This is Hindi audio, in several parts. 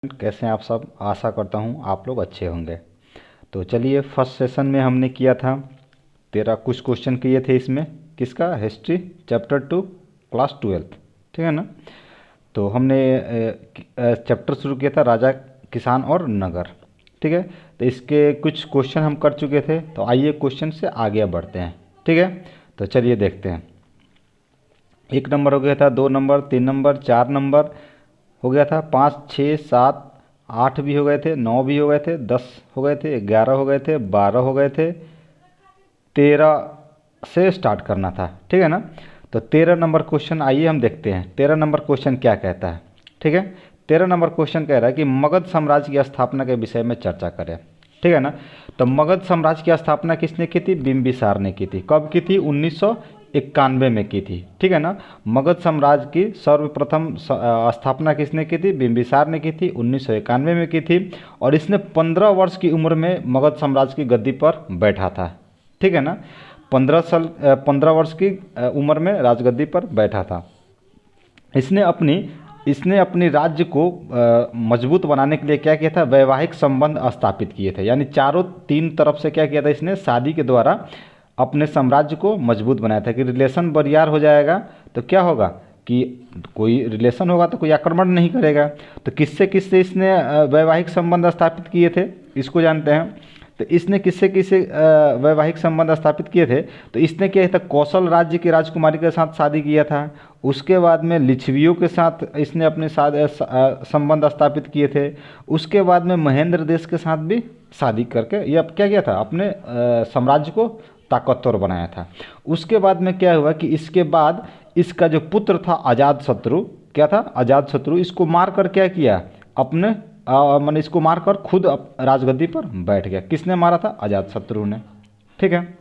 कैसे हैं आप सब। आशा करता हूँ आप लोग अच्छे होंगे। तो चलिए, फर्स्ट सेशन में हमने किया था तेरा कुछ क्वेश्चन किए थे इसमें, किसका, हिस्ट्री चैप्टर 2 क्लास 12, ठीक है ना। तो हमने चैप्टर शुरू किया था राजा, किसान और नगर, ठीक है। तो इसके कुछ क्वेश्चन हम कर चुके थे, तो आइए क्वेश्चन से आगे बढ़ते हैं, ठीक है। तो चलिए देखते हैं। 1 नंबर हो गया था, 2 नंबर, 3 नंबर, 4 नंबर हो गया था, 5, 6, 7, 8 भी हो गए थे, 9 भी हो गए थे, 10 हो गए थे, 11 हो गए थे, 12 हो गए थे, 13 से स्टार्ट करना था, ठीक है ना। तो 13 नंबर क्वेश्चन आइए हम देखते हैं 13 नंबर क्वेश्चन क्या कहता है, ठीक है। 13 नंबर क्वेश्चन कह रहा है कि मगध साम्राज्य की स्थापना के विषय में चर्चा करें, ठीक है ना। तो मगध साम्राज्य की स्थापना किसने की थी? बिंबिसार ने की थी। कब की थी? 1991 में की थी, ठीक है ना। मगध साम्राज्य की सर्वप्रथम स्थापना किसने की थी? बिंबिसार ने की थी, 1991 में की थी। और इसने 15 वर्ष की उम्र में मगध साम्राज्य की गद्दी पर बैठा था, ठीक है ना। 15 वर्ष की उम्र में राजगद्दी पर बैठा था। इसने अपनी राज्य को मजबूत बनाने के लिए क्या किया था? वैवाहिक संबंध स्थापित किए थे, यानी चारों तीन तरफ से क्या किया था इसने? शादी के द्वारा अपने साम्राज्य को मजबूत बनाया था कि रिलेशन बरियार हो जाएगा तो क्या होगा कि कोई रिलेशन होगा तो कोई आक्रमण नहीं करेगा। तो किससे किससे इसने वैवाहिक संबंध स्थापित किए थे, इसको जानते हैं। तो इसने किससे किससे वैवाहिक संबंध स्थापित किए थे? तो इसने क्या था? कौशल राज्य की राजकुमारी के साथ शादी किया था। उसके बाद में लिच्छवियों के साथ इसने अपने साथ संबंध स्थापित किए थे। उसके बाद में महेंद्र देश के साथ भी शादी करके ये अब क्या किया था? अपने साम्राज्य को ताकतवर बनाया था। उसके बाद में क्या हुआ कि इसके बाद इसका जो पुत्र था अजातशत्रु, क्या था? अजातशत्रु, इसको मार कर क्या किया? अपने मैंने इसको मारकर खुद राजगद्दी पर बैठ गया। किसने मारा था? अजातशत्रु ने, ठीक है।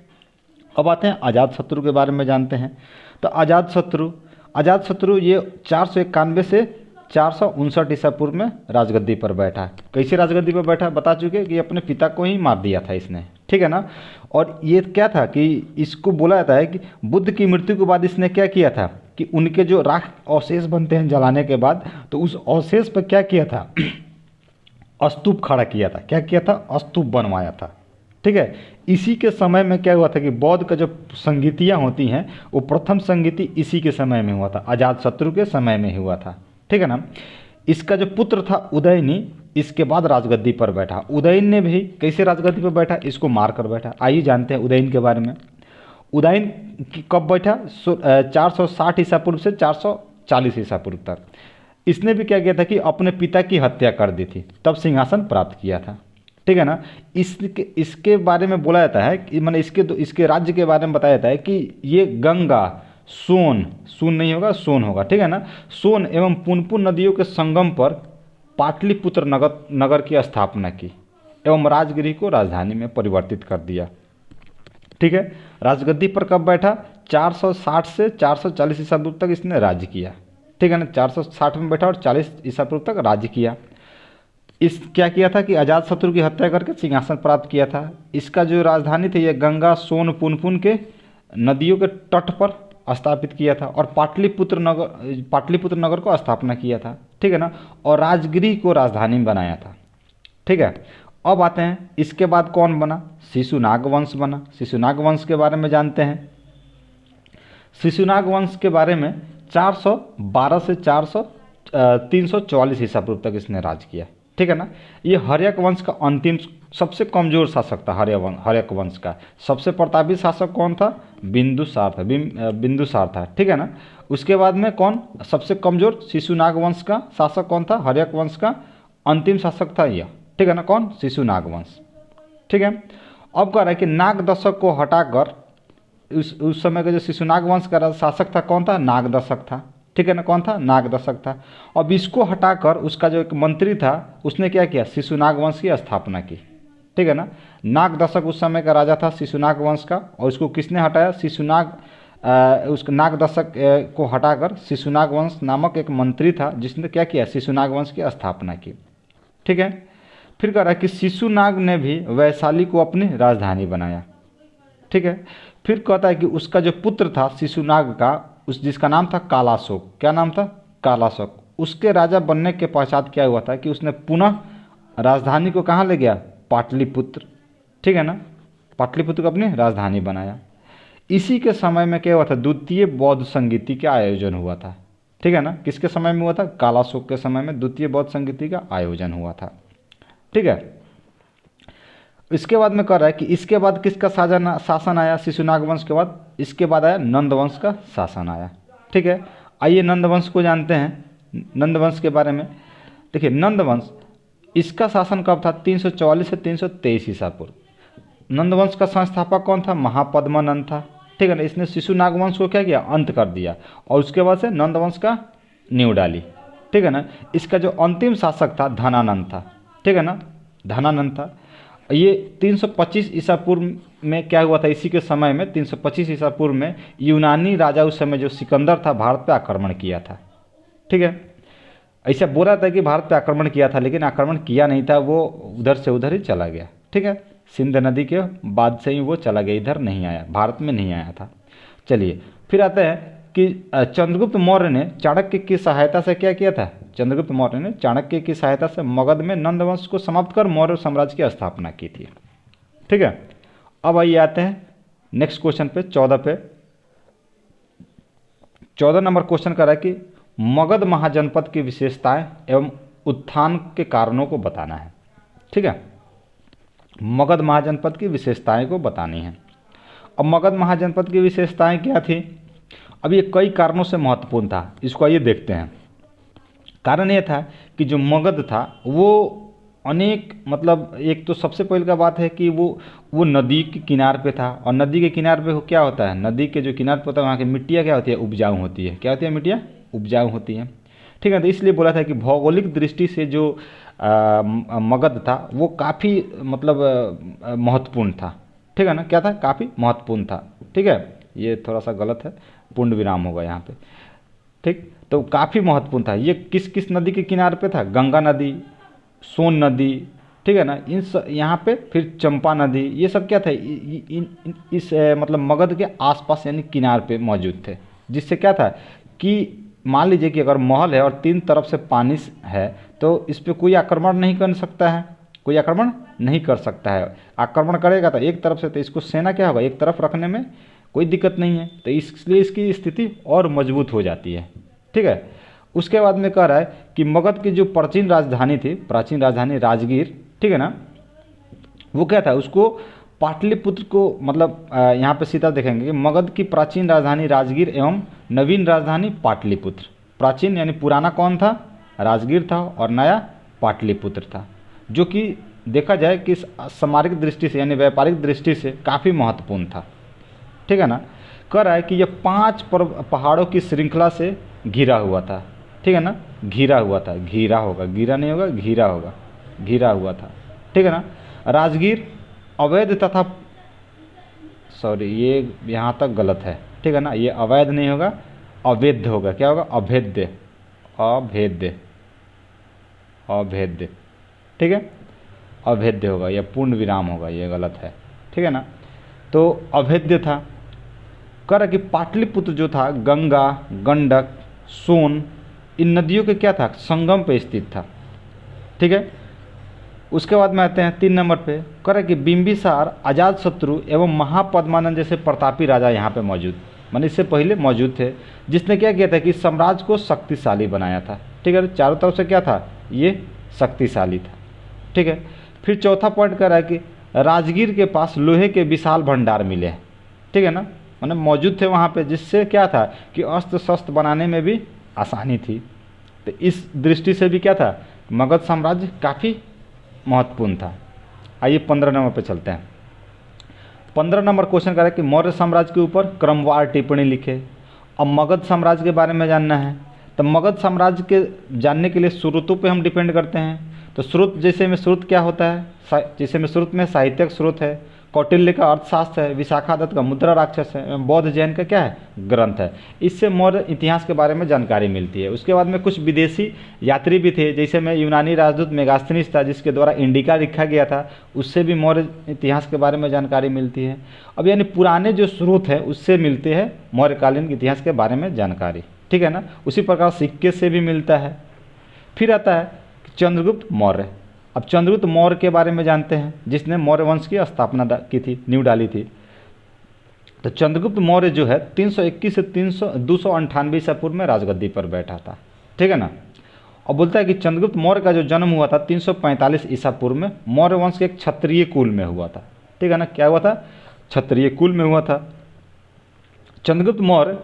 अब आते हैं अजातशत्रु के बारे में जानते हैं। तो अजातशत्रु ये 491 से 459 ईसा पूर्व में राजगद्दी पर बैठा। कैसे राजगद्दी पर बैठा? बता चुके कि अपने पिता को ही मार दिया था इसने, ठीक है ना। और ये क्या था कि इसको बोला जाता है कि बुद्ध की मृत्यु के बाद इसने क्या किया था कि उनके जो राख अवशेष बनते हैं जलाने के बाद, तो उस अवशेष पर क्या किया था? स्तूप खड़ा किया था। क्या किया था? स्तूप बनवाया था, ठीक है। इसी के समय में क्या हुआ था कि बौद्ध का जो संगीतियाँ होती हैं वो प्रथम संगीति इसी के समय में हुआ था, अजातशत्रु के समय में हुआ था, ठीक है ना। इसका जो पुत्र था उदयनी, इसके बाद राजगद्दी पर बैठा। उदयन ने भी कैसे राजगद्दी पर बैठा? इसको मार कर बैठा। आइए जानते हैं उदयन के बारे में। उदयन कब बैठा? 460 ईसा पूर्व से 440 ईसा पूर्व तक। इसने भी क्या किया था कि अपने पिता की हत्या कर दी थी, तब सिंहासन प्राप्त किया था, ठीक है ना। इसके बारे में बोला जाता है कि मैंने इसके राज्य के बारे में बताया जाता है कि ये गंगा, सोन नहीं होगा, सोन होगा, ठीक है ना। सोन एवं पुनपुन नदियों के संगम पर पाटलिपुत्र नगर की स्थापना की एवं राजगिरी को राजधानी में परिवर्तित कर दिया, ठीक है। राजगद्दी पर कब बैठा? 460 से 440 ईसा पूर्व तक इसने राज्य किया, ठीक है ना। 460 में बैठा और 40 ईसा पूर्व तक राज्य किया। इस क्या किया था कि अजातशत्रु की हत्या करके सिंहासन प्राप्त किया था। इसका जो राजधानी थी ये गंगा, सोन, पुनपुन के नदियों के तट पर स्थापित किया था और पाटलिपुत्र नगर को स्थापना किया था, ठीक है ना। और राजगिरी को राजधानी बनाया था, ठीक है। अब आते हैं इसके बाद कौन बना? शिशुनाग वंश बना। शिशुनाग वंश के बारे में जानते हैं। शिशुनाग वंश के बारे में 412 से 344 ईसा पूर्व तक इसने राज किया, ठीक है ना। ये हर्यक वंश का अंतिम सबसे कमजोर शासक था। हर्यक वंश का सबसे प्रतापी शासक कौन था? बिंदुसार था, ठीक है ना। उसके बाद में कौन सबसे कमजोर? शिशुनाग वंश का शासक कौन था? हर्यक वंश का अंतिम शासक था यह, ठीक है ना। कौन? शिशुनाग वंश, ठीक है। अब कह रहा है कि नाग दशक को हटाकर उस समय का जो शिशुनाग वंश का शासक था कौन था? नागदशक था, ठीक है ना। कौन था? नागदशक था। अब इसको हटाकर उसका जो एक मंत्री था उसने क्या किया? शिशुनाग वंश की स्थापना की, ठीक है ना। नागदशक उस समय का राजा था शिशुनाग वंश का, और उसको किसने हटाया? उस नागदशक को हटाकर शिशुनाग वंश नामक एक मंत्री था जिसने क्या किया? शिशुनाग वंश की स्थापना की, ठीक है। फिर कह रहा है कि शिशुनाग ने भी वैशाली को अपनी राजधानी बनाया, ठीक है। फिर कहता है कि उसका जो पुत्र था शिशुनाग का, जिसका नाम था कालाशोक। क्या नाम था? कालाशोक। उसके राजा बनने के पश्चात क्या हुआ था कि उसने पुनः राजधानी को कहाँ ले गया, पाटलिपुत्र, ठीक है ना, पाटलिपुत्र को अपनी राजधानी बनाया। इसी के समय में क्या हुआ था, द्वितीय बौद्ध संगीति का आयोजन हुआ था, ठीक है ना, किसके समय में हुआ था, कालाशोक के समय में द्वितीय बौद्ध संगीति का आयोजन हुआ था, ठीक है। इसके बाद में कह रहा है कि इसके बाद किसका शासन आया, शिशुनाग वंश के बाद, इसके बाद आया नंद वंश का शासन आया, ठीक है। आइए नंद वंश को जानते हैं, नंद वंश के बारे में। देखिए नंद वंश, इसका शासन कब था, 344 से 323 ईसा पूर्व। नंद वंश का संस्थापक कौन था, महापद्मानंद था, ठीक है ना। इसने शिशुनाग वंश को क्या किया, अंत कर दिया और उसके बाद से नंद वंश का नींव डाली, ठीक है ना। इसका जो अंतिम शासक था धनानंद था, ठीक है ना, धनानंद था। ये 325 ईसा पूर्व में क्या हुआ था, इसी के समय में 325 ईसा पूर्व में यूनानी राजा उस समय जो सिकंदर था भारत पे आक्रमण किया था, ठीक है। ऐसा बोला था कि भारत पे आक्रमण किया था, लेकिन आक्रमण किया नहीं था, वो उधर से उधर ही चला गया, ठीक है। सिंध नदी के बाद से ही वो चला गया, इधर नहीं आया, भारत में नहीं आया था। चलिए फिर आते हैं कि चंद्रगुप्त मौर्य ने चाणक्य की सहायता से क्या किया था, चंद्रगुप्त मौर्य ने चाणक्य की सहायता से मगध में नंद वंश को समाप्त कर मौर्य साम्राज्य की स्थापना की थी, ठीक है। अब आइए आते हैं नेक्स्ट क्वेश्चन पे, 14 नंबर क्वेश्चन कर रहा है कि मगध महाजनपद की विशेषताएं एवं उत्थान के कारणों को बताना है, ठीक है। मगध महाजनपद की विशेषताएं को बतानी है। अब मगध महाजनपद की विशेषताएं क्या थी, अब ये कई कारणों से महत्वपूर्ण था, इसको आइए देखते हैं। कारण ये था कि जो मगध था वो अनेक, मतलब एक तो सबसे पहले का बात है कि वो नदी के किनार पे था, और नदी के किनार पे क्या होता है, नदी के जो किनार पे होता है वहाँ की मिट्टियाँ क्या होती है, उपजाऊ होती है, क्या होती है, मिट्टियाँ उपजाऊ होती हैं, ठीक है। तो इसलिए बोला था कि भौगोलिक दृष्टि से जो मगध था वो काफ़ी मतलब महत्वपूर्ण था, ठीक है ना, क्या था, काफ़ी महत्वपूर्ण था, ठीक है। ये थोड़ा सा गलत है, पूर्ण विराम होगा यहाँ पे, ठीक। तो काफ़ी महत्वपूर्ण था। ये किस किस नदी के किनारे पे था, गंगा नदी, सोन नदी, ठीक है ना, यहाँ पे फिर चंपा नदी, ये सब क्या था, इस मतलब मगध के आसपास यानी किनार पे मौजूद थे, जिससे क्या था कि मान लीजिए कि अगर महल है और 3 तरफ से पानी है तो इस पर कोई आक्रमण नहीं कर सकता है, कोई आक्रमण नहीं कर सकता है। आक्रमण करेगा तो एक तरफ से, तो इसको सेना क्या होगा, एक तरफ रखने में कोई दिक्कत नहीं है, तो इसलिए इसकी स्थिति और मजबूत हो जाती है, ठीक है। उसके बाद में कह रहा है कि मगध की जो प्राचीन राजधानी थी, प्राचीन राजधानी राजगीर, ठीक है ना, वो क्या था, उसको पाटलिपुत्र को, मतलब यहाँ पे सीधा देखेंगे कि मगध की प्राचीन राजधानी राजगीर एवं नवीन राजधानी पाटलिपुत्र। प्राचीन यानी पुराना कौन था, राजगीर था, और नया पाटलिपुत्र था, जो कि देखा जाए कि सामरिक दृष्टि से यानी व्यापारिक दृष्टि से काफ़ी महत्वपूर्ण था, ठीक है ना। कह रहा है कि यह 5 पहाड़ों की श्रृंखला से घिरा हुआ था, ठीक है ना, घिरा हुआ था, घिरा होगा, गिरा नहीं होगा, घिरा होगा, घिरा हुआ था, ठीक है ना। राजगीर अवैध तथा, सॉरी ये यहाँ तक गलत है, ठीक है ना, ये अवैध नहीं होगा, अवैध होगा, क्या होगा, अभेद्य, अभेद्य, अभेद्य, ठीक है, अभेद्य होगा, यह पूर्ण विराम होगा, ये गलत है, ठीक है ना। तो अभेद्य था। कह रहा कि पाटलिपुत्र जो था गंगा, गंडक, सोन, इन नदियों के क्या था, संगम पे स्थित था, ठीक है। उसके बाद में आते हैं 3 नंबर पे, कह रहा कि बिंबिसार, अजातशत्रु एवं महापद्मानंद जैसे प्रतापी राजा यहाँ पे मौजूद, माने इससे पहले मौजूद थे, जिसने क्या किया था कि साम्राज्य को शक्तिशाली बनाया था, ठीक है। चारों तरफ से क्या था, ये शक्तिशाली था, ठीक है। फिर चौथा पॉइंट कह रहा है कि राजगीर के पास लोहे के विशाल भंडार मिले, ठीक है ना, माने मौजूद थे वहाँ पे, जिससे क्या था कि अस्त्र शस्त्र बनाने में भी आसानी थी। तो इस दृष्टि से भी क्या था, मगध साम्राज्य काफ़ी महत्वपूर्ण था। आइए 15 नंबर पे चलते हैं। 15 नंबर क्वेश्चन कर रहा है कि मौर्य साम्राज्य के ऊपर क्रमवार टिप्पणी लिखे। अब मगध साम्राज्य के बारे में जानना है, तो मगध साम्राज्य के जानने के लिए स्रोतों पे हम डिपेंड करते हैं। तो स्रोत, जैसे में स्रोत क्या होता है, जैसे में स्रोत में साहित्यिक स्रोत है, कौटिल्य का अर्थशास्त्र है, विशाखादत्त का मुद्रा राक्षस है, बौद्ध जैन का क्या है, ग्रंथ है। इससे मौर्य इतिहास के बारे में जानकारी मिलती है। उसके बाद में कुछ विदेशी यात्री भी थे, जैसे में यूनानी राजदूत मेगास्थनीस था, जिसके द्वारा इंडिका लिखा गया था, उससे भी मौर्य इतिहास के बारे में जानकारी मिलती है। अब यानी पुराने जो स्रोत है उससे मिलते हैं मौर्यकालीन इतिहास के बारे में जानकारी, ठीक है ना। उसी प्रकार सिक्के से भी मिलता है। फिर आता है चंद्रगुप्त मौर्य। अब चंद्रगुप्त मौर्य के बारे में जानते हैं, जिसने मौर्य वंश की स्थापना की थी, नींव डाली थी। तो चंद्रगुप्त मौर्य जो है 321 से 298 ईसा पूर्व में राजगद्दी पर बैठा था, ठीक है ना। और बोलता है कि चंद्रगुप्त मौर्य का जो जन्म हुआ था 345 ईसा पूर्व में मौर्य वंश के एक क्षत्रिय कुल में हुआ था, ठीक है ना। क्या हुआ था? क्षत्रिय कुल में हुआ था। चंद्रगुप्त मौर्य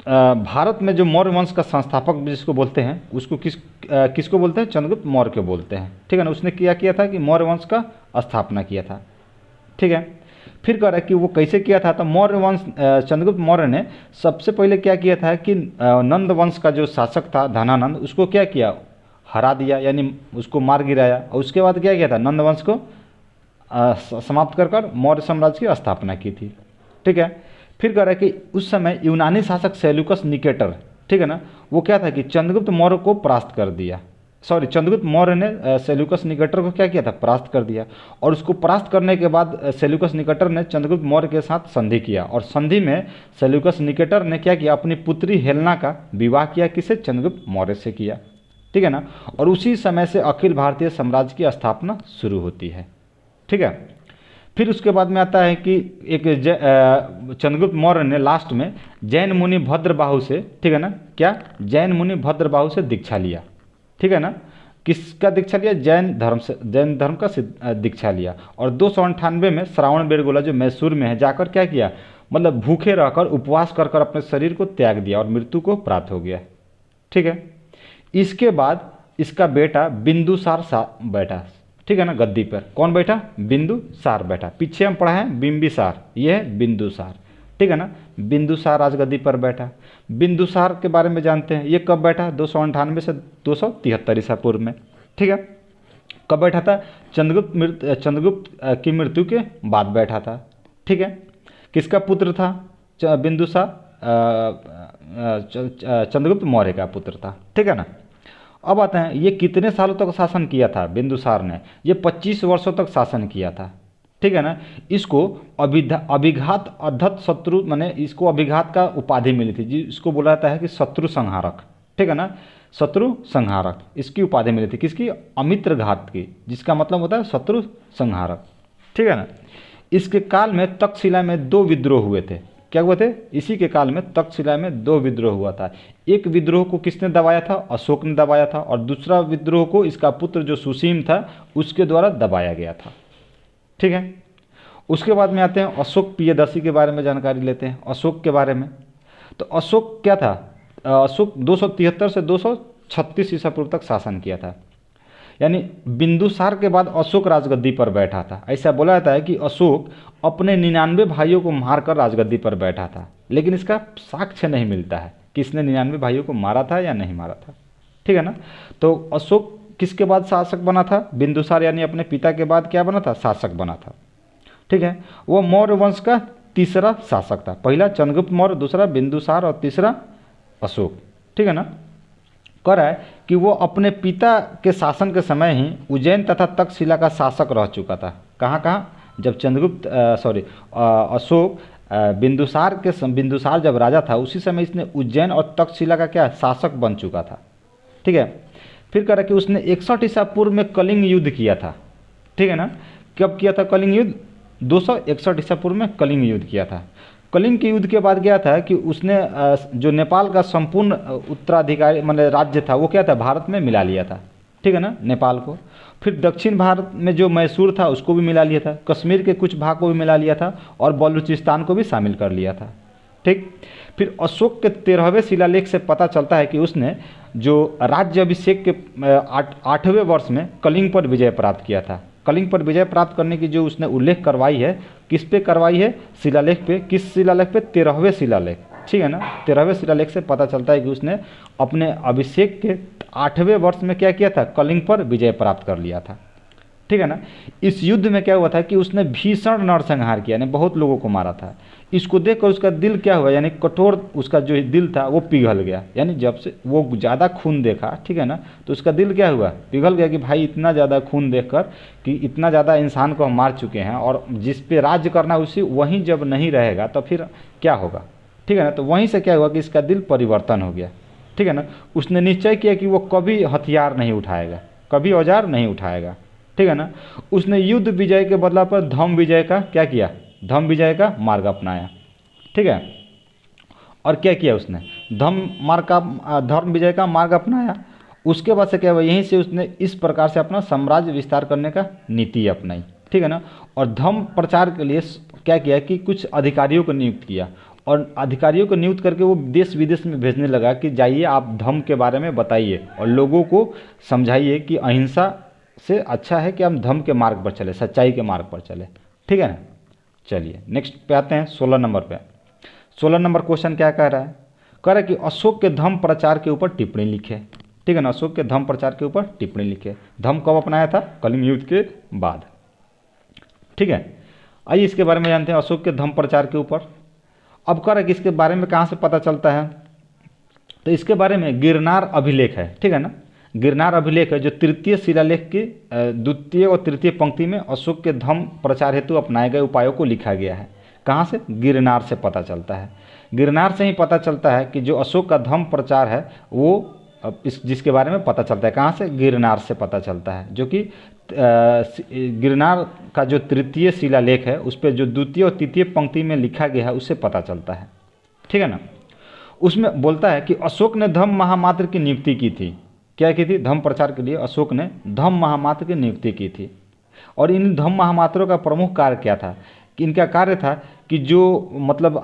भारत में जो मौर्य वंश का संस्थापक जिसको बोलते हैं, उसको किसको बोलते हैं? चंद्रगुप्त मौर्य को बोलते हैं, ठीक है ना। उसने क्या किया था कि मौर्य वंश का स्थापना किया था, ठीक है। फिर कह रहा है कि वो कैसे किया था, तो मौर्य वंश चंद्रगुप्त मौर्य ने सबसे पहले क्या किया था कि नंद वंश का जो शासक था धनानंद, उसको क्या किया? हरा दिया, यानी उसको मार गिराया। और उसके बाद क्या किया था? नंद वंश को समाप्त कर मौर्य साम्राज्य की स्थापना की थी, ठीक है। फिर कह रहा है कि उस समय यूनानी शासक सेल्यूकस निकेटर, ठीक है ना, वो क्या था कि चंद्रगुप्त मौर्य को परास्त कर दिया। चंद्रगुप्त मौर्य ने सेल्यूकस निकेटर को क्या किया था? परास्त कर दिया। और उसको परास्त करने के बाद सेल्यूकस निकेटर ने चंद्रगुप्त मौर्य के साथ संधि किया, और संधि में सेल्यूकस निकेटर ने क्या किया? अपनी पुत्री हेलेना का विवाह किया। किसे? चंद्रगुप्त मौर्य से किया, ठीक है ना। और उसी समय से अखिल भारतीय साम्राज्य की स्थापना शुरू होती है, ठीक है। फिर उसके बाद में आता है कि एक चंद्रगुप्त मौर्य ने लास्ट में जैन मुनि भद्रबाहु से, ठीक है ना, क्या? जैन मुनि भद्रबाहु से दीक्षा लिया, ठीक है ना। किसका दीक्षा लिया? जैन धर्म का दीक्षा लिया। और 298 में श्रावण बेरगोला जो मैसूर में है जाकर क्या किया? मतलब भूखे रहकर उपवास कर अपने शरीर को त्याग दिया और मृत्यु को प्राप्त हो गया, ठीक है। इसके बाद इसका बेटा बिंदुसार बैठा, ठीक है ना, गद्दी पर। कौन बैठा? बिंदुसार बैठा। पीछे हम पढ़ा है बिंबिसार, ये है बिंदुसार, ठीक है ना। बिंदुसार राजगद्दी पर बैठा। बिंदुसार के बारे में जानते हैं, ये कब बैठा? 298 से 273 ईसा पूर्व में, ठीक है। कब बैठा था? चंद्रगुप्त की मृत्यु के बाद बैठा था, ठीक है। किसका पुत्र था बिंदुसार? चंद्रगुप्त मौर्य का पुत्र था, ठीक है ना। अब आते हैं, ये कितने सालों तक शासन किया था बिंदुसार ने? ये 25 वर्षों तक शासन किया था, ठीक है ना। इसको अभिघात अधत शत्रु, माने इसको अभिघात का उपाधि मिली थी, जिसको बोला जाता है कि शत्रु संहारक, ठीक है ना। शत्रु संहारक इसकी उपाधि मिली थी। किसकी? अमित्र घात की, जिसका मतलब होता है शत्रु संहारक, ठीक है ना। इसके काल में तक्षशिला में 2 विद्रोह हुए थे। क्या हुए थे? इसी के काल में तक्षशिला में 2 विद्रोह हुआ था। एक विद्रोह को किसने दबाया था? अशोक ने दबाया था। और दूसरा विद्रोह को इसका पुत्र जो सुसीम था उसके द्वारा दबाया गया था, ठीक है। उसके बाद में आते हैं अशोक प्रियदर्शी के बारे में जानकारी लेते हैं। अशोक के बारे में, तो अशोक क्या था? अशोक 273 से 236 ईसा पूर्व तक शासन किया था। यानी बिंदुसार के बाद अशोक राजगद्दी पर बैठा था। ऐसा बोला जाता है कि अशोक अपने 99 भाइयों को मारकर राजगद्दी पर बैठा था, लेकिन इसका साक्ष्य नहीं मिलता है कि इसने 99 भाइयों को मारा था या नहीं मारा था, ठीक है ना। तो अशोक किसके बाद शासक बना था? बिंदुसार, यानी अपने पिता के बाद क्या बना था? शासक बना था, ठीक है। वो मौर्य वंश का तीसरा शासक था। पहला चंद्रगुप्त मौर्य, दूसरा बिंदुसार और तीसरा अशोक, ठीक है ना। कह रहा है कि वो अपने पिता के शासन के समय ही उज्जैन तथा तक्षशिला का शासक रह चुका था। कहाँ कहाँ? जब अशोक बिंदुसार जब राजा था उसी समय इसने उज्जैन और तक्षशिला का क्या शासक बन चुका था, ठीक है। फिर कह रहा है कि उसने 61 ईसा पूर्व में कलिंग युद्ध किया था, ठीक है ना। कब किया था कलिंग युद्ध? 261 ईसा पूर्व में कलिंग युद्ध किया था। कलिंग के युद्ध के बाद क्या था कि उसने जो नेपाल का संपूर्ण उत्तराधिकारी मतलब राज्य था वो क्या था? भारत में मिला लिया था, ठीक है ना, नेपाल को। फिर दक्षिण भारत में जो मैसूर था उसको भी मिला लिया था, कश्मीर के कुछ भाग को भी मिला लिया था और बलूचिस्तान को भी शामिल कर लिया था, ठीक। फिर अशोक के 13वें शिलालेख से पता चलता है कि उसने जो राज्य अभिषेक के 8वें वर्ष में कलिंग पर विजय प्राप्त किया था। कलिंग पर विजय प्राप्त करने की जो उसने उल्लेख करवाई है, किस पे करवाई है? शिलालेख पे। किस शिलालेख पे? 13वें शिलालेख, ठीक है ना। 13वें शिलालेख से पता चलता है कि उसने अपने अभिषेक के 8वें वर्ष में क्या किया था? कलिंग पर विजय प्राप्त कर लिया था, ठीक है ना। इस युद्ध में क्या हुआ था कि उसने भीषण नरसंहार किया, यानी बहुत लोगों को मारा था। इसको देखकर उसका दिल क्या हुआ, यानी कठोर उसका जो दिल था वो पिघल गया। यानी जब से वो ज़्यादा खून देखा, ठीक है ना, तो उसका दिल क्या हुआ? पिघल गया कि भाई इतना ज़्यादा खून देखकर कि इतना ज़्यादा इंसान को हम मार चुके हैं और जिस पे राज्य करना उसी वहीं जब नहीं रहेगा तो फिर क्या होगा, ठीक है ना। तो वहीं से क्या हुआ कि इसका दिल परिवर्तन हो गया, ठीक है ना। उसने निश्चय किया कि वो कभी हथियार नहीं उठाएगा, कभी औजार नहीं उठाएगा, ठीक है ना। उसने युद्ध विजय के बदला पर धर्म विजय का क्या किया, धर्म विजय का मार्ग अपनाया, ठीक है। और क्या किया उसने, धर्म विजय का मार्ग अपनाया। उसके बाद से क्या हुआ, यहीं से उसने इस प्रकार से अपना साम्राज्य विस्तार करने का नीति अपनाई, ठीक है ना। और धर्म प्रचार के लिए क्या किया कि कुछ अधिकारियों को नियुक्त किया, और अधिकारियों को नियुक्त करके वो देश विदेश में भेजने लगा कि जाइए आप धर्म के बारे में बताइए और लोगों को समझाइए कि अहिंसा से अच्छा है कि हम धर्म के मार्ग पर चले, सच्चाई के मार्ग पर चले, ठीक है ना। चलिए नेक्स्ट पे आते हैं 16 नंबर पे। 16 नंबर क्वेश्चन क्या कह रहा है, कह रहा है कि अशोक के धम्म प्रचार के ऊपर टिप्पणी लिखे, ठीक है ना। अशोक के धम्म प्रचार के ऊपर टिप्पणी लिखे। धम्म कब अपनाया था, कलिंग युद्ध के बाद, ठीक है। आइए इसके बारे में जानते हैं, अशोक के धम्म प्रचार के ऊपर। अब कह रहा है कि इसके बारे में कहाँ से पता चलता है, तो इसके बारे में गिरनार अभिलेख है, ठीक है ना। गिरनार अभिलेख है जो तृतीय शिलालेख की द्वितीय और तृतीय पंक्ति में अशोक के धम्म प्रचार हेतु अपनाए गए उपायों को लिखा गया है। कहाँ से, गिरनार से पता चलता है। गिरनार से ही पता चलता है कि जो अशोक का धम्म प्रचार है वो जिसके बारे में पता चलता है, कहाँ से, गिरनार से पता चलता है, जो कि गिरनार का जो तृतीय शिलालेख है उस पर जो द्वितीय और तृतीय पंक्ति में लिखा गया है उससे पता चलता है, ठीक है ना। उसमें बोलता है कि अशोक ने धम्म महामात्र की नियुक्ति की थी। क्या की थी, धम्म प्रचार के लिए अशोक ने धम्म महामात्र की नियुक्ति की थी। और इन धम्म महामात्रों का प्रमुख कार्य क्या था, कि इनका कार्य था कि जो मतलब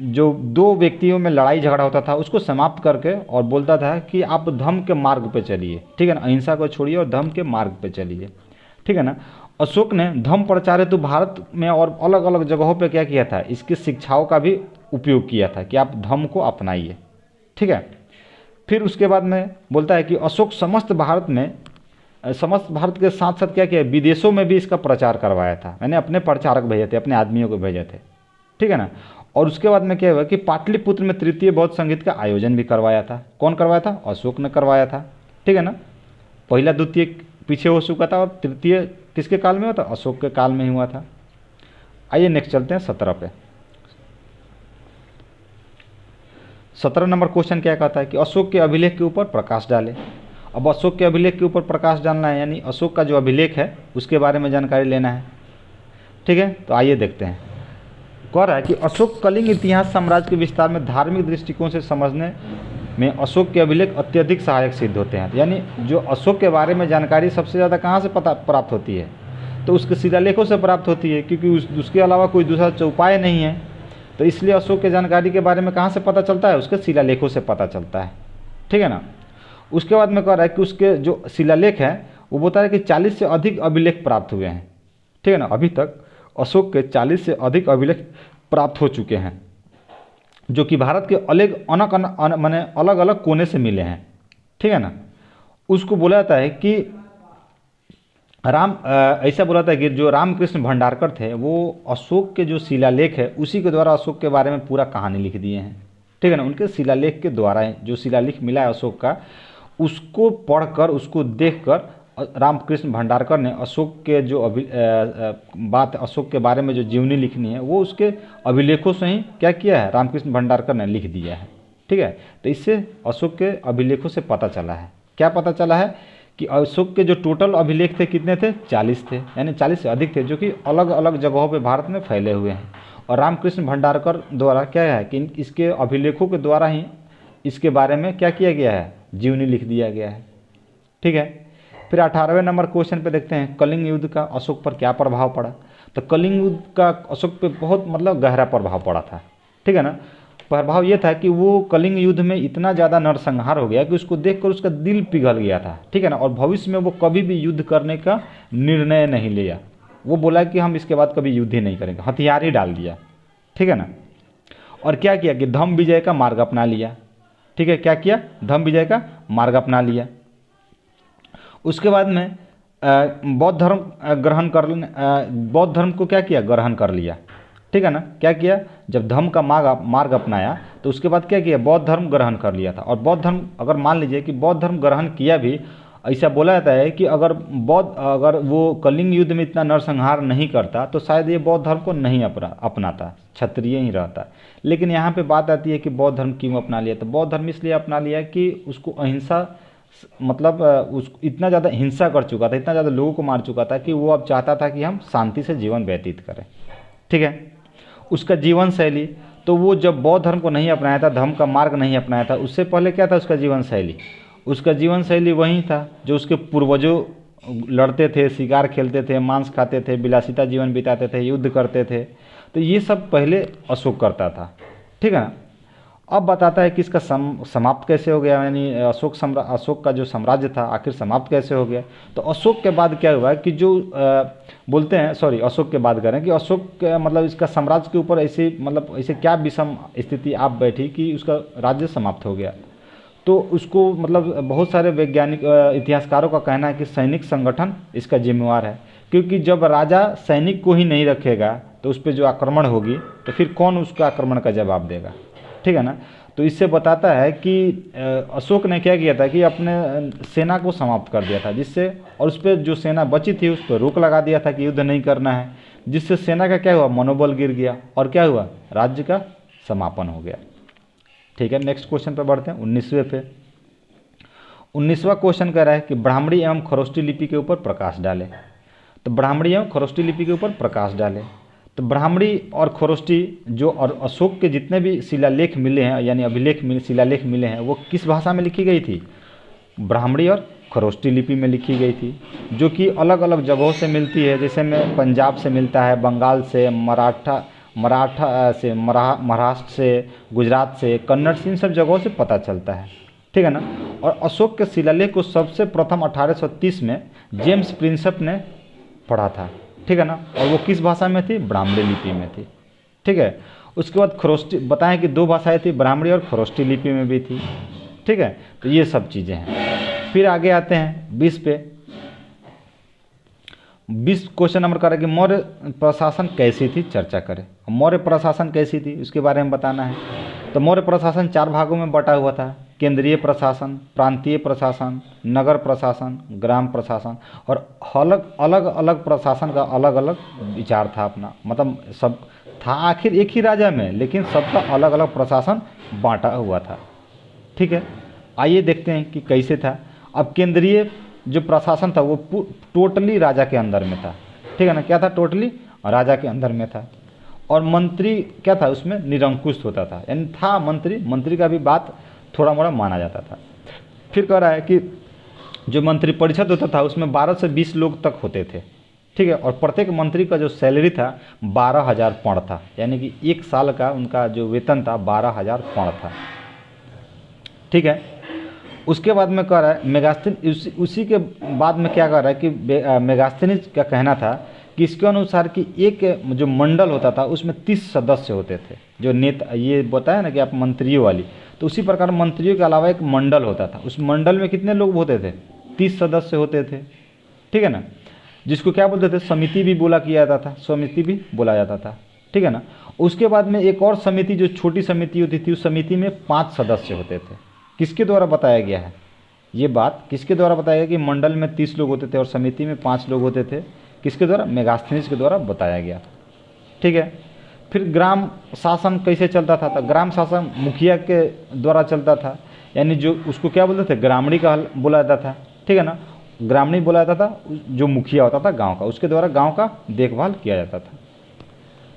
जो दो व्यक्तियों में लड़ाई झगड़ा होता था उसको समाप्त करके और बोलता था कि आप धर्म के मार्ग पे चलिए, ठीक है ना, अहिंसा को छोड़िए और धर्म के मार्ग पे चलिए, ठीक है ना। अशोक ने धम्म प्रचार हेतु भारत में और अलग अलग जगहों पे क्या किया था, इसकी शिक्षाओं का भी उपयोग किया था कि आप धर्म को अपनाइए, ठीक है। फिर उसके बाद में बोलता है कि अशोक समस्त भारत के साथ साथ क्या किया, विदेशों में भी इसका प्रचार करवाया था। मैंने अपने प्रचारक भेजे थे, अपने आदमियों को भेजे थे, ठीक है ना। और उसके बाद में क्या हुआ कि पाटलिपुत्र में तृतीय बौद्ध संगीत का आयोजन भी करवाया था। कौन करवाया था, अशोक ने करवाया था, ठीक है ना। पहला द्वितीय पीछे हो चुका था और तृतीय किसके काल में हुआ था, अशोक के काल में ही हुआ था। आइए नेक्स्ट चलते हैं 17 पे। 17 नंबर क्वेश्चन क्या कहता है कि अशोक के अभिलेख के ऊपर प्रकाश डाले। अब अशोक के अभिलेख के ऊपर प्रकाश डालना है, यानी अशोक का जो अभिलेख है उसके बारे में जानकारी लेना है, ठीक है। तो आइए देखते हैं। कह रहा है कि अशोक कलिंग इतिहास साम्राज्य के विस्तार में धार्मिक दृष्टिकोण से समझने में अशोक के अभिलेख अत्यधिक सहायक सिद्ध होते हैं। यानी जो अशोक के बारे में जानकारी सबसे ज़्यादा कहाँ से प्राप्त होती है, तो उसके शिलालेखों से प्राप्त होती है, क्योंकि उसके अलावा कोई दूसरा उपाय नहीं है। तो इसलिए अशोक के जानकारी के बारे में कहाँ से पता चलता है, उसके शिलालेखों से पता चलता है, ठीक है ना। उसके बाद में कह रहा है कि उसके जो शिलालेख है वो बता रहा है कि 40 से अधिक अभिलेख प्राप्त हुए हैं, ठीक है ना। अभी तक अशोक के 40 से अधिक अभिलेख प्राप्त हो चुके हैं, जो कि भारत के अलग अलग कोने से मिले हैं, ठीक है ना। उसको बोला जाता है कि ऐसा बोला था कि जो रामकृष्ण भंडारकर थे वो अशोक के जो शिलालेख है उसी के द्वारा अशोक के बारे में पूरा कहानी लिख दिए हैं, ठीक है ना। उनके शिलालेख के द्वारा जो शिलालेख मिला है अशोक का, उसको पढ़कर उसको देखकर रामकृष्ण भंडारकर ने अशोक के जो अशोक के बारे में जो जीवनी लिखनी है वो उसके अभिलेखों से ही क्या किया है, रामकृष्ण भंडारकर ने लिख दिया है, ठीक है। तो इससे अशोक के अभिलेखों से पता चला है, क्या पता चला है कि अशोक के जो टोटल अभिलेख थे कितने थे, 40 थे, यानी 40 से अधिक थे, जो कि अलग अलग जगहों पे भारत में फैले हुए हैं। और रामकृष्ण भंडारकर द्वारा क्या है कि इसके अभिलेखों के द्वारा ही इसके बारे में क्या किया गया है, जीवनी लिख दिया गया है, ठीक है। फिर 18वें नंबर क्वेश्चन पे देखते हैं कलिंग युद्ध का अशोक पर क्या प्रभाव पड़ा। तो कलिंग युद्ध का अशोक पे बहुत मतलब गहरा प्रभाव पड़ा था, ठीक है ना। प्रभाव ये था कि वो कलिंग युद्ध में इतना ज़्यादा नरसंहार हो गया कि उसको देखकर उसका दिल पिघल गया था, ठीक है ना। और भविष्य में वो कभी भी युद्ध करने का निर्णय नहीं लिया। वो बोला कि हम इसके बाद कभी युद्ध ही नहीं करेंगे, हथियार ही डाल दिया, ठीक है ना। और क्या किया कि धम्म विजय का मार्ग अपना लिया, ठीक है। क्या किया, धम्म विजय का मार्ग अपना लिया। उसके बाद में बौद्ध धर्म को क्या किया, ग्रहण कर लिया, ठीक है ना। क्या किया, जब धर्म का मार्ग अपनाया तो उसके बाद क्या किया, बौद्ध धर्म ग्रहण कर लिया था। और बौद्ध धर्म अगर मान लीजिए कि बौद्ध धर्म ग्रहण किया भी ऐसा बोला जाता है कि अगर वो कलिंग युद्ध में इतना नरसंहार नहीं करता तो शायद ये बौद्ध धर्म को नहीं अपनाता, क्षत्रिय ही रहता। लेकिन यहाँ पे बात आती है कि बौद्ध धर्म क्यों अपना लिया, तो बौद्ध धर्म इसलिए अपना लिया कि उसको अहिंसा, मतलब उसको इतना ज़्यादा हिंसा कर चुका था, इतना ज़्यादा लोगों को मार चुका था कि वो अब चाहता था कि हम शांति से जीवन व्यतीत करें। ठीक है, उसका जीवन शैली, तो वो जब बौद्ध धर्म को नहीं अपनाया था, धर्म का मार्ग नहीं अपनाया था, उससे पहले क्या था उसका जीवन शैली? उसका जीवन शैली वही था जो उसके पूर्वजों लड़ते थे, शिकार खेलते थे, मांस खाते थे, विलासिता जीवन बिताते थे, युद्ध करते थे। तो ये सब पहले अशोक करता था। ठीक है ना। अब बताता है कि इसका समाप्त कैसे हो गया, यानी अशोक का जो साम्राज्य था आखिर समाप्त कैसे हो गया। तो अशोक के बाद क्या हुआ कि जो बोलते हैं, सॉरी अशोक के बाद करें कि अशोक मतलब इसका साम्राज्य के ऊपर ऐसे क्या विषम स्थिति आप बैठी कि उसका राज्य समाप्त हो गया। तो उसको मतलब बहुत सारे वैज्ञानिक इतिहासकारों का कहना है कि सैनिक संगठन इसका जिम्मेवार है, क्योंकि जब राजा सैनिक को ही नहीं रखेगा तो उस पर जो आक्रमण होगी तो फिर कौन उसका आक्रमण का जवाब देगा। ठीक है ना। तो इससे बताता है कि अशोक ने क्या किया था कि अपने सेना को समाप्त कर दिया था, जिससे और उस पर जो सेना बची थी उस पर रोक लगा दिया था कि युद्ध नहीं करना है, जिससे सेना का क्या हुआ, मनोबल गिर गया और क्या हुआ, राज्य का समापन हो गया। ठीक है, नेक्स्ट क्वेश्चन पर बढ़ते हैं 19वें पे। 19वां क्वेश्चन कह रहा है कि ब्राह्मणी एवं खरोष्टी लिपि के ऊपर प्रकाश डाले। तो ब्राह्मणी एवं खरोष्टी लिपि के ऊपर प्रकाश डाले। तो ब्राह्मणी और खरोष्टी जो और अशोक के जितने भी शिलालेख मिले हैं, यानी शिलालेख मिले हैं, वो किस भाषा में लिखी गई थी? ब्राह्मणी और खरोष्टी लिपि में लिखी गई थी, जो कि अलग अलग जगहों से मिलती है। जैसे में पंजाब से मिलता है, बंगाल से, मराठा से, महाराष्ट्र से, गुजरात से, कन्नड़ से, इन सब जगहों से पता चलता है। ठीक है ना। और अशोक के शिलालेख को सबसे प्रथम 1830 में जेम्स प्रिंसेप ने पढ़ा था। ठीक है ना। और वो किस भाषा में थी? ब्राह्मणी लिपि में थी। ठीक है। उसके बाद खरोष्टी, बताएं कि 2 भाषाएं थी, ब्राह्मणी और खरोष्टी लिपि में भी थी। ठीक है। तो ये सब चीज़ें हैं। फिर आगे आते हैं 20 पे। 20 क्वेश्चन नंबर का है कि मौर्य प्रशासन कैसी थी, चर्चा करें। मौर्य प्रशासन कैसी थी उसके बारे में बताना है। तो मौर्य प्रशासन 4 भागों में बटा हुआ था। केंद्रीय प्रशासन, प्रांतीय प्रशासन, नगर प्रशासन, ग्राम प्रशासन। और अलग अलग प्रशासन का अलग अलग विचार था अपना, मतलब सब था आखिर एक ही राजा में, लेकिन सबका अलग अलग प्रशासन बांटा हुआ था। ठीक है। आइए देखते हैं कि कैसे था। अब केंद्रीय जो प्रशासन था वो टोटली राजा के अंदर में था। ठीक है ना। क्या था? टोटली राजा के अंदर में था। और मंत्री क्या था? उसमें निरंकुश होता था, यानी था मंत्री का भी बात थोड़ा मोड़ा माना जाता था। फिर कह रहा है कि जो मंत्री परिषद होता था उसमें 12 से 20 लोग तक होते थे। ठीक है। और प्रत्येक मंत्री का जो सैलरी था 12,000 पौंड था, यानी कि 1 साल का उनका जो वेतन था 12,000 पौंड था। ठीक है। उसके बाद में कह रहा है मेगास्थनीज, उसी के बाद में क्या कह रहा है कि मेगास्थनीज का कहना था कि इसके अनुसार कि एक जो मंडल होता था उसमें 30 सदस्य होते थे। जो नेता, ये बताया ना कि आप मंत्रियों वाली, तो उसी प्रकार मंत्रियों के अलावा एक मंडल होता था। उस मंडल में कितने लोग होते थे? 30 सदस्य होते थे। ठीक है ना। जिसको क्या बोलते थे? समिति भी बोला किया जाता था, समिति भी बोला जाता था। ठीक है ना। उसके बाद में एक और समिति, जो छोटी समिति होती थी, उस समिति में 5 सदस्य होते थे। किसके द्वारा बताया गया है ये बात? किसके द्वारा बताया गया कि मंडल में 30 लोग होते थे और समिति में 5 लोग होते थे? किसके द्वारा? मेगास्थनीज के द्वारा बताया गया। ठीक है। फिर ग्राम शासन कैसे चलता था? तो ग्राम शासन मुखिया के द्वारा चलता था, यानी जो उसको क्या बोलते थे? ग्रामणी का बोला जाता था। ठीक है ना। ग्रामणी बोला जाता था जो मुखिया होता था गांव का, उसके द्वारा गांव का देखभाल किया जाता था।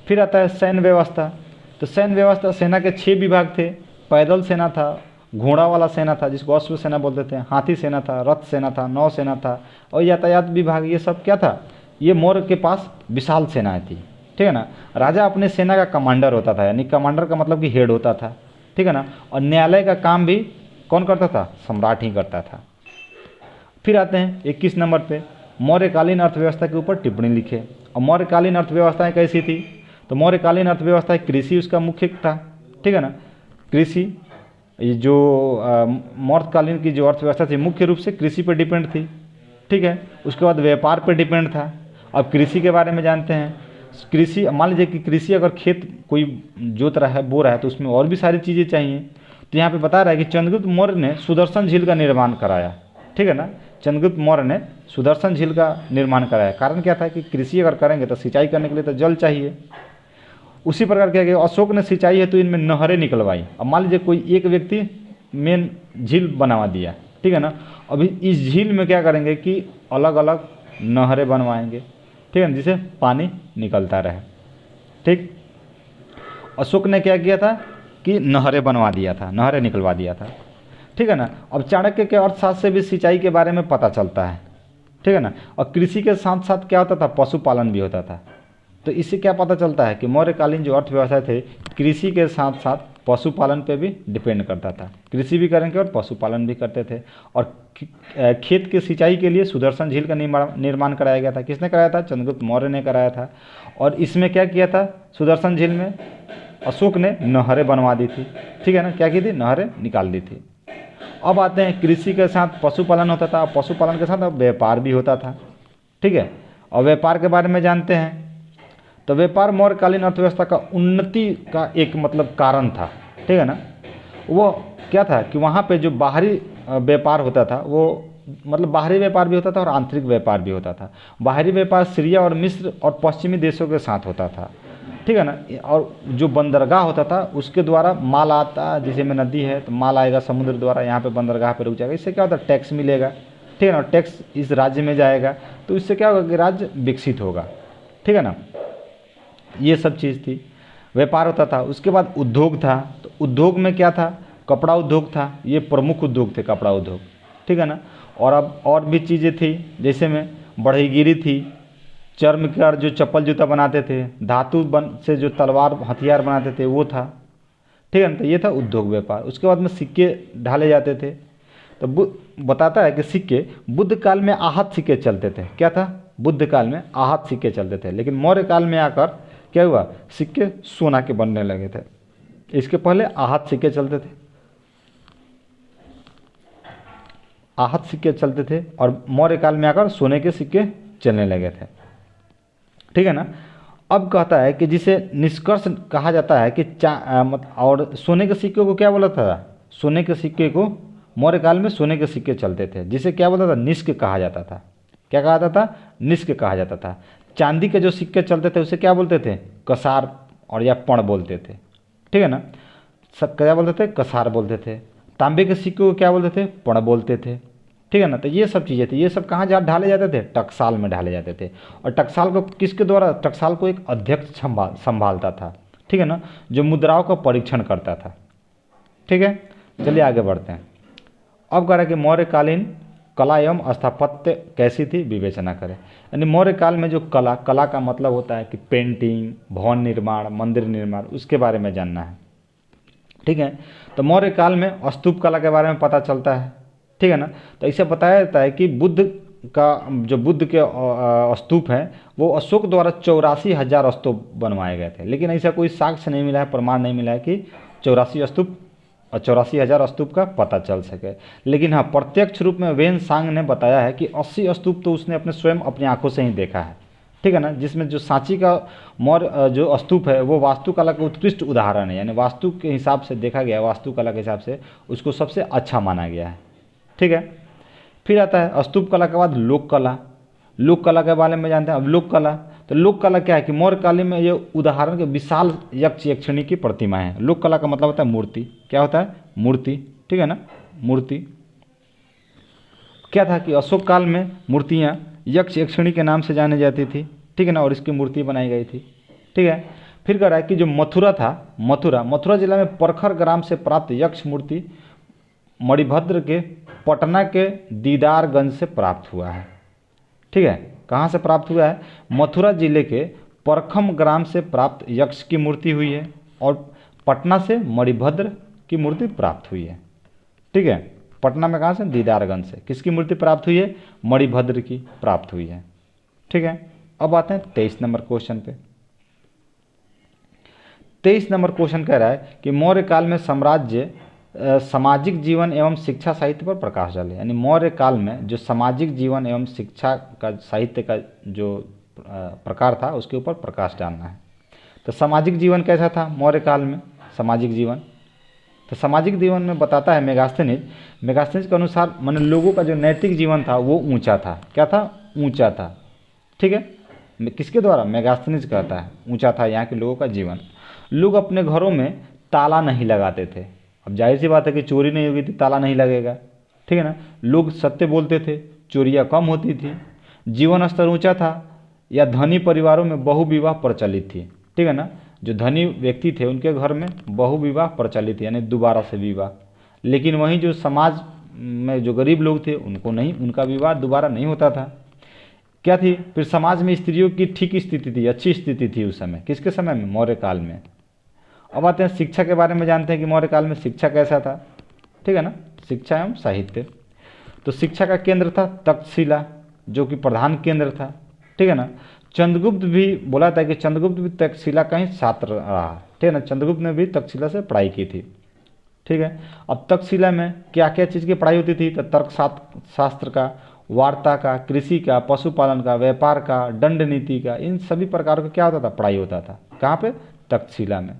फिर आता है सैन्य व्यवस्था। तो सैन्य व्यवस्था, सेना के 6 विभाग थे। पैदल सेना था, घोड़ा वाला सेना था जिसको अश्व सेना बोलते थे, हाथी सेना था, रथ सेना था, नौ सेना था, और यातायात विभाग। ये सब क्या था? ये मौर्य के पास विशाल सेनाएं थी। ठीक है ना। राजा अपने सेना का कमांडर होता था, यानी कमांडर का मतलब कि हेड होता था। ठीक है ना। और न्यायालय का काम भी कौन करता था? सम्राट ही करता था। फिर आते हैं 21 नंबर पे, मौर्यकालीन अर्थव्यवस्था के ऊपर टिप्पणी लिखे। और मौर्यकालीन अर्थव्यवस्थाएं कैसी थी? तो मौर्यकालीन अर्थव्यवस्था कृषि उसका मुख्य था। ठीक है ना। कृषि, जो मौर्यकालीन की जो अर्थव्यवस्था थी मुख्य रूप से कृषि पर डिपेंड थी। ठीक है। उसके बाद व्यापार पर डिपेंड था। अब कृषि के बारे में जानते हैं। कृषि, मान लीजिए कि कृषि अगर खेत कोई जोत रहा है, बो रहा है, तो उसमें और भी सारी चीज़ें चाहिए। तो यहाँ पे बता रहा है कि चंद्रगुप्त मौर्य ने सुदर्शन झील का निर्माण कराया। ठीक है ना। चंद्रगुप्त मौर्य ने सुदर्शन झील का निर्माण कराया। कारण क्या था कि कृषि अगर करेंगे तो सिंचाई करने के लिए तो जल चाहिए। उसी प्रकार क्या किया, अशोक ने सिंचाई हेतु इनमें नहरें निकलवाई। अब मान लीजिए कोई एक व्यक्ति मेन झील बनवा दिया, ठीक है ना, अभी इस झील में क्या करेंगे कि अलग अलग नहरें बनवाएंगे, ठीक है ना, जिससे पानी निकलता रहे। ठीक, अशोक ने क्या किया था कि नहरें बनवा दिया था, नहरें निकलवा दिया था, ठीक है ना। अब चाणक्य के अर्थशास्त्र से भी सिंचाई के बारे में पता चलता है, ठीक है ना। और कृषि के साथ साथ क्या होता था, पशुपालन भी होता था। तो इससे क्या पता चलता है कि मौर्यकालीन जो अर्थव्यवस्था थे कृषि के साथ साथ पशुपालन पे भी डिपेंड करता था। कृषि भी करेंगे और पशुपालन भी करते थे। और खेत के सिंचाई के लिए सुदर्शन झील का निर्माण कराया गया था। किसने कराया था, चंद्रगुप्त मौर्य ने कराया था। और इसमें क्या किया था, सुदर्शन झील में अशोक ने नहरें बनवा दी थी, ठीक है ना, क्या की थी, नहरें निकाल दी थी। अब आते हैं कृषि के साथ पशुपालन होता था, पशुपालन के साथ व्यापार भी होता था, ठीक है। और व्यापार के बारे में जानते हैं तो व्यापार मौर्यकालीन अर्थव्यवस्था का उन्नति का एक मतलब कारण था, ठीक है ना। वो क्या था कि वहाँ पे जो बाहरी व्यापार होता था वो मतलब बाहरी व्यापार भी होता था और आंतरिक व्यापार भी होता था। बाहरी व्यापार सीरिया और मिस्र और पश्चिमी देशों के साथ होता था, ठीक है ना। और जो बंदरगाह होता था उसके द्वारा माल आता, जैसे में नदी है तो माल आएगा समुद्र द्वारा, यहाँ पे बंदरगाह पे रुक जाएगा। इससे क्या होता है, टैक्स मिलेगा, ठीक है ना। टैक्स इस राज्य में जाएगा तो इससे क्या होगा कि राज्य विकसित होगा, ठीक है ना। ये सब चीज़ थी, व्यापार होता था। उसके बाद उद्योग था, तो उद्योग में क्या था, कपड़ा उद्योग था, ये प्रमुख उद्योग थे कपड़ा उद्योग, ठीक है ना। और अब और भी चीज़ें थी, जैसे में बढ़ईगिरी थी, चर्म का जो चप्पल जूता बनाते थे, धातु से जो तलवार हथियार बनाते थे वो था, ठीक है ना। तो ये था उद्योग व्यापार। उसके बाद में सिक्के ढाले जाते थे। तो बताता है कि सिक्के बुद्ध काल में आहत सिक्के चलते थे। क्या था, बुद्ध काल में आहत सिक्के चलते थे, लेकिन मौर्य काल में आकर क्या हुआ, सिक्के सोना के बनने लगे थे। इसके पहले आहत सिक्के चलते थे, आहत सिक्के चलते थे और मौर्य काल में आकर सोने के सिक्के चलने लगे थे, ठीक है ना। अब कहता है कि जिसे निष्कर्ष कहा जाता है कि और सोने के सिक्के को क्या बोला था, सोने के सिक्के को मौर्य काल में सोने के सिक्के चलते थे, जिसे क्या बोलता था, निष्क कहा जाता था। क्या कहा जाता था, निष्क कहा जाता था। चांदी के जो सिक्के चलते थे उसे क्या बोलते थे, कसार और या पण बोलते थे, ठीक है ना। सब क्या बोलते थे, कसार बोलते थे। तांबे के सिक्के को क्या बोलते थे, पण बोलते थे, ठीक है ना। तो ये सब चीज़ें थी, ये सब कहाँ ढाले जाते थे, टकसाल में ढाले जाते थे। और टकसाल को किसके द्वारा, टकसाल को एक अध्यक्ष संभालता था, ठीक है ना, जो मुद्राओं का परीक्षण करता था, ठीक है। चलिए आगे बढ़ते हैं। अब कह रहा है कि मौर्यकालीन कला एवं स्थापत्य कैसी थी, विवेचना करें। यानी मौर्य काल में जो कला, कला का मतलब होता है कि पेंटिंग, भवन निर्माण, मंदिर निर्माण, उसके बारे में जानना है, ठीक है। तो मौर्य काल में स्तूप कला के बारे में पता चलता है, ठीक है ना। तो इसे बताया जाता है कि बुद्ध के स्तूप हैं वो अशोक द्वारा 84,000 स्तूप बनवाए गए थे, लेकिन ऐसा कोई साक्ष्य नहीं मिला है, प्रमाण नहीं मिला है कि 84,000 स्तूप का पता चल सके। लेकिन हाँ, प्रत्यक्ष रूप में वेन सांग ने बताया है कि 80 स्तूप तो उसने अपनी आंखों से ही देखा है, ठीक है ना। जिसमें जो सांची का मौर्य जो स्तूप है वो वास्तुकला का उत्कृष्ट उदाहरण है, यानी वास्तु के हिसाब से देखा गया, वास्तुकला के हिसाब से उसको सबसे अच्छा माना गया है, ठीक है। फिर आता है स्तूप कला के बाद लोक कला। लोक कला के बारे में जानते हैं। अब लोक कला, तो लोक कला क्या है कि मौर्य काल में ये उदाहरण के विशाल यक्ष यक्षिणी की प्रतिमा है। लोक कला का मतलब होता है मूर्ति। क्या होता है, मूर्ति, ठीक है ना, मूर्ति। क्या था कि अशोक काल में मूर्तियाँ यक्ष यक्षिणी के नाम से जानी जाती थी, ठीक है ना, और इसकी मूर्ति बनाई गई थी, ठीक है। फिर कह रहा है कि जो मथुरा था, मथुरा जिला में परखर ग्राम से प्राप्त यक्ष मूर्ति मणिभद्र के पटना के दीदारगंज से प्राप्त हुआ है, ठीक है। कहाँ से प्राप्त हुआ है, मथुरा जिले के परखम ग्राम से प्राप्त यक्ष की मूर्ति हुई है और पटना से मणिभद्र की मूर्ति प्राप्त हुई है, ठीक है। पटना में कहाँ से, दीदारगंज से किसकी मूर्ति प्राप्त हुई है, मणिभद्र की प्राप्त हुई है, ठीक है। अब आते हैं 23 नंबर क्वेश्चन पे। 23 नंबर क्वेश्चन कह रहा है कि मौर्य काल में सामाजिक जीवन एवं शिक्षा साहित्य पर प्रकाश डाले। यानी मौर्य काल में जो सामाजिक जीवन एवं शिक्षा का साहित्य का जो प्रकार था उसके ऊपर प्रकाश डालना है। तो सामाजिक जीवन कैसा था मौर्य काल में, सामाजिक जीवन, तो सामाजिक जीवन में बताता है मेगास्थनीज के अनुसार माने लोगों का जो नैतिक जीवन था वो ऊंचा था। क्या था? ऊंचा था। ठीक है, किसके द्वारा? मेगास्थनीज कहता है ऊंचा था यहाँ के लोगों का जीवन। लोग अपने घरों में ताला नहीं लगाते थे। अब जाहिर सी बात है कि चोरी नहीं होगी तो ताला नहीं लगेगा, ठीक है ना। लोग सत्य बोलते थे, चोरियाँ कम होती थी, जीवन स्तर ऊंचा था। या धनी परिवारों में बहुविवाह प्रचलित थी, ठीक है ना। जो धनी व्यक्ति थे उनके घर में बहुविवाह प्रचलित थी, यानी दोबारा से विवाह। लेकिन वहीं जो समाज में जो गरीब लोग थे उनको नहीं, उनका विवाह दोबारा नहीं होता था। क्या थी फिर? समाज में स्त्रियों की ठीक स्थिति थी, अच्छी स्थिति थी उस समय। किसके समय में? मौर्य काल में। अब आते हैं शिक्षा के बारे में, जानते हैं कि मौर्य काल में शिक्षा कैसा था, ठीक है ना। शिक्षा एवं साहित्य। तो शिक्षा का केंद्र था तक्षशिला, जो कि प्रधान केंद्र था, ठीक है ना। चंद्रगुप्त भी बोला था कि चंद्रगुप्त भी तक्षशिला का ही छात्र रहा, ठीक है ना। चंद्रगुप्त ने भी तक्षशिला से पढ़ाई की थी, ठीक है। अब तक्षशिला में क्या क्या चीज़ की पढ़ाई होती थी? तो तर्क शास्त्र का, वार्ता का, कृषि का, पशुपालन का, व्यापार का, दंड नीति का, इन सभी प्रकार का क्या होता था? पढ़ाई होता था। कहाँ पे? तक्षशिला में।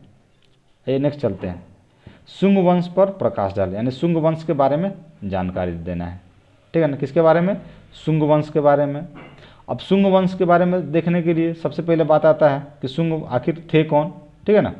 ये नेक्स्ट चलते हैं, शुंग वंश पर प्रकाश डालें, यानी शुंग वंश के बारे में जानकारी देना है, ठीक है ना। किसके बारे में? शुंग वंश के बारे में। अब शुंग वंश के बारे में देखने के लिए सबसे पहले बात आता है कि शुंग आखिर थे कौन, ठीक है ना।